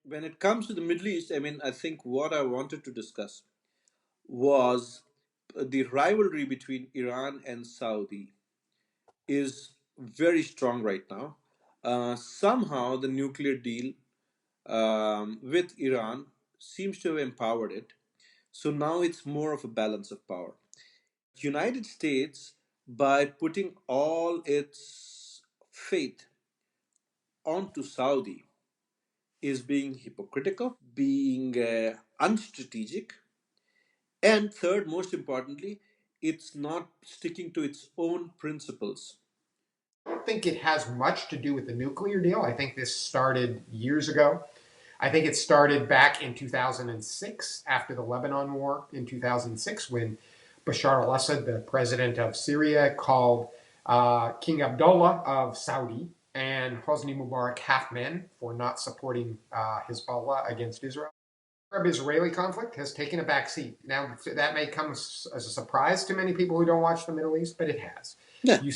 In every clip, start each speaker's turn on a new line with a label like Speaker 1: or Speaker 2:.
Speaker 1: When it comes to the Middle East, I think what I wanted to discuss was the rivalry between Iran and Saudi is very strong right now. Somehow, the nuclear deal with Iran seems to have empowered it. So now it's more of a balance of power. United States, by putting all its faith onto Saudi, is being hypocritical, being unstrategic, and third, most importantly, it's not sticking to its own principles.
Speaker 2: I don't think it has much to do with the nuclear deal. I think this started years ago. I think it started back in 2006 after the Lebanon War in 2006 when Bashar al Assad, the president of Syria, called King Abdullah of Saudi and Hosni Mubarak half men for not supporting Hezbollah against Israel. Arab-Israeli conflict has taken a back seat. Now, that may come as a surprise to many people who don't watch the Middle East, but it has.
Speaker 1: Yeah,
Speaker 2: You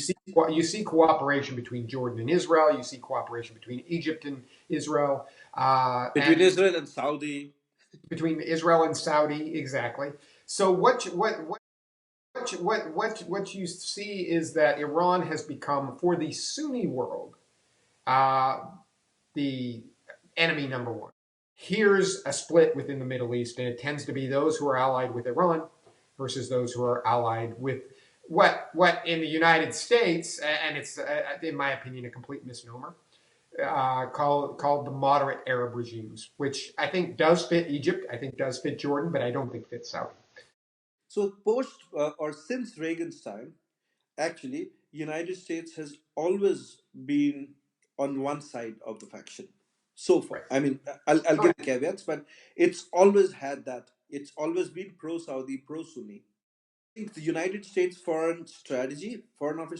Speaker 2: see cooperation between Jordan and Israel. You see cooperation between Egypt and Israel,
Speaker 1: between
Speaker 2: and
Speaker 1: Israel and Saudi.
Speaker 2: between Israel and Saudi. Exactly. So what you see is that Iran has become, for the Sunni world, uh, the enemy number one. Here's a split within the Middle East, and it tends to be those who are allied with Iran versus those who are allied with what in the United States, and it's in my opinion a complete misnomer, called the moderate Arab regimes, which I think does fit Egypt, I think does fit Jordan, but I don't think fits Saudi.
Speaker 1: So post or since Reagan's time, actually, United States has always been on one side of the faction. So far,
Speaker 2: Right.
Speaker 1: I'll
Speaker 2: Oh,
Speaker 1: give the caveats, but it's always had that. It's always been pro Saudi, pro Sunni. Think the United States foreign office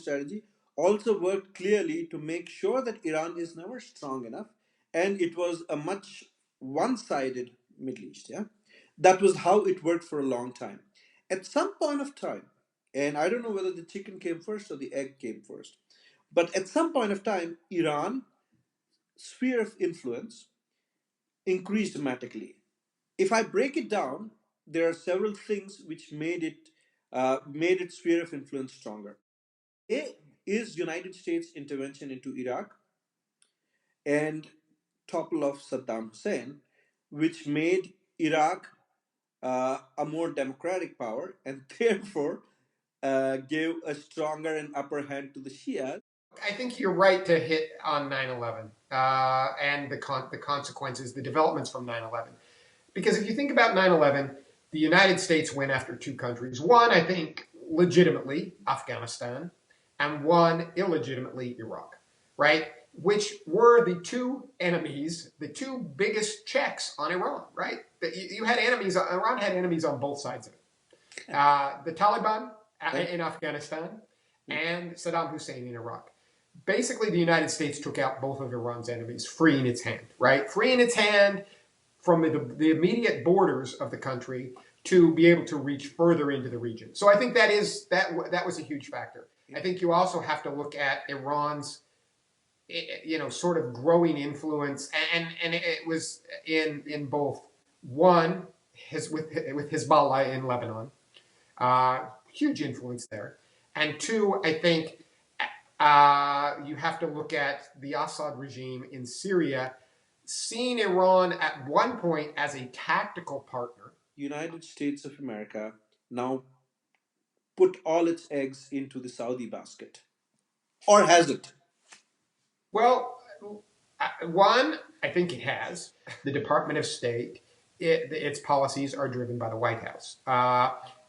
Speaker 1: strategy, also worked clearly to make sure that Iran is never strong enough, and it was a much one-sided Middle East. Yeah, that was how it worked for a long time. At some point of time, and I don't know whether the chicken came first or the egg came first, but at some point of time, Iran sphere of influence increased dramatically. If I break it down, there are several things which made its sphere of influence stronger. A is United States intervention into Iraq and topple of Saddam Hussein, which made Iraq a more democratic power and therefore gave a stronger and upper hand to the Shia.
Speaker 2: I think you're right to hit on 9/11 and the consequences, the developments from 9/11. Because if you think about 9/11, the United States went after two countries. One, I think, legitimately, Afghanistan, and one, illegitimately, Iraq, right? Which were the two enemies, the two biggest checks on Iran, right? That you had enemies, Iran had enemies on both sides of it. The Taliban
Speaker 1: Right?
Speaker 2: in Afghanistan and Saddam Hussein in Iraq. Basically, the United States took out both of Iran's enemies, freeing its hand, right? Freeing its hand from the immediate borders of the country to be able to reach further into the region. So I think that was a huge factor. I think you also have to look at Iran's sort of growing influence, and it was in both one his with Hezbollah in Lebanon, huge influence there, and two, I think you have to look at the Assad regime in Syria, seeing Iran at one point as a tactical partner.
Speaker 1: United States of America now put all its eggs into the Saudi basket, or has it?
Speaker 2: Well, one, I think it has. The Department of State, its policies are driven by the White House.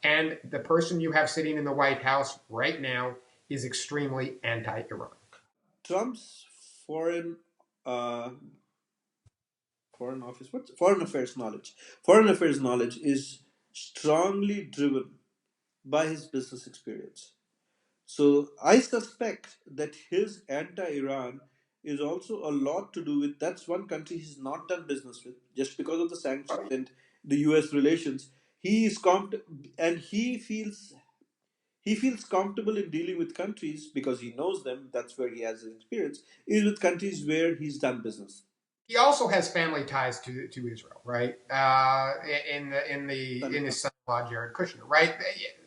Speaker 2: And the person you have sitting in the White House right now is extremely anti Iran.
Speaker 1: Trump's foreign uh, foreign office, what's foreign affairs knowledge? Foreign affairs knowledge is strongly driven by his business experience. So I suspect that his anti-Iran is also a lot to do with that's one country he's not done business with just because of the sanctions and the U.S. relations. He is and he feels comfortable in dealing with countries because he knows them. That's where he has his experience. Is with countries where he's done business.
Speaker 2: he also has family ties to Israel, right? In
Speaker 1: Son-in-law.
Speaker 2: his son-in-law Jared Kushner, right?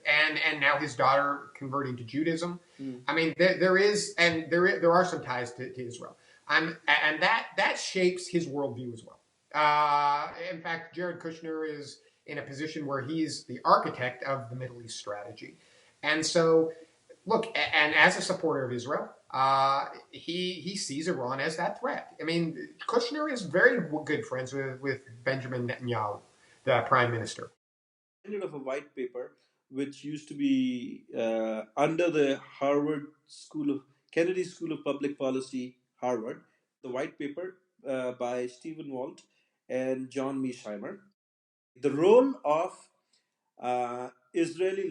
Speaker 2: And now his daughter converting to Judaism.
Speaker 1: Mm.
Speaker 2: I mean, there are some ties to Israel, and that shapes his worldview as well. In fact, Jared Kushner is in a position where he's the architect of the Middle East strategy, and so look, and as a supporter of Israel, he sees Iran as that threat. I mean, Kushner is very good friends with Benjamin Netanyahu, the prime minister.
Speaker 1: Reminded of a white paper which used to be under the Harvard School of Kennedy School of Public Policy, Harvard. The white paper by Stephen Walt and John Mearsheimer. The role of Israeli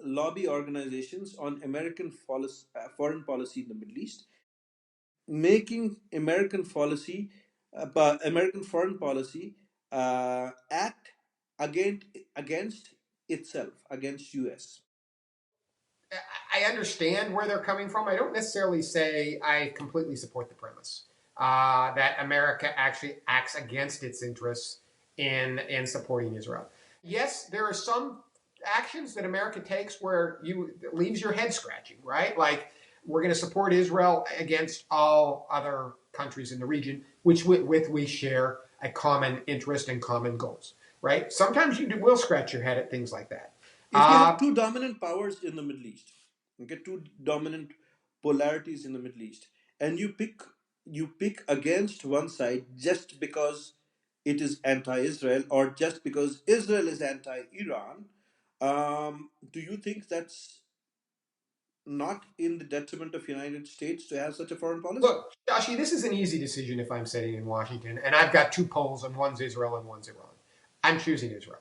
Speaker 1: lobby organizations on foreign policy in the Middle East, making American foreign policy act against itself, against U.S.
Speaker 2: I understand where they're coming from. I don't necessarily say I completely support the premise that America actually acts against its interests in supporting Israel. Yes, there are some actions that America takes where you it leaves your head scratching, right? Like we're going to support Israel against all other countries in the region, which with we share a common interest and common goals, right? Sometimes will scratch your head at things like that.
Speaker 1: If you have
Speaker 2: Uh,
Speaker 1: two dominant powers in the Middle East, okay, two dominant polarities in the Middle East, and you pick against one side just because it is anti-Israel or just because Israel is anti-Iran, do you think that's not in the detriment of United States to have such a foreign policy?
Speaker 2: Look, Joshi, this is an easy decision if I'm sitting in Washington and I've got two poles and one's Israel and one's Iran. I'm choosing Israel.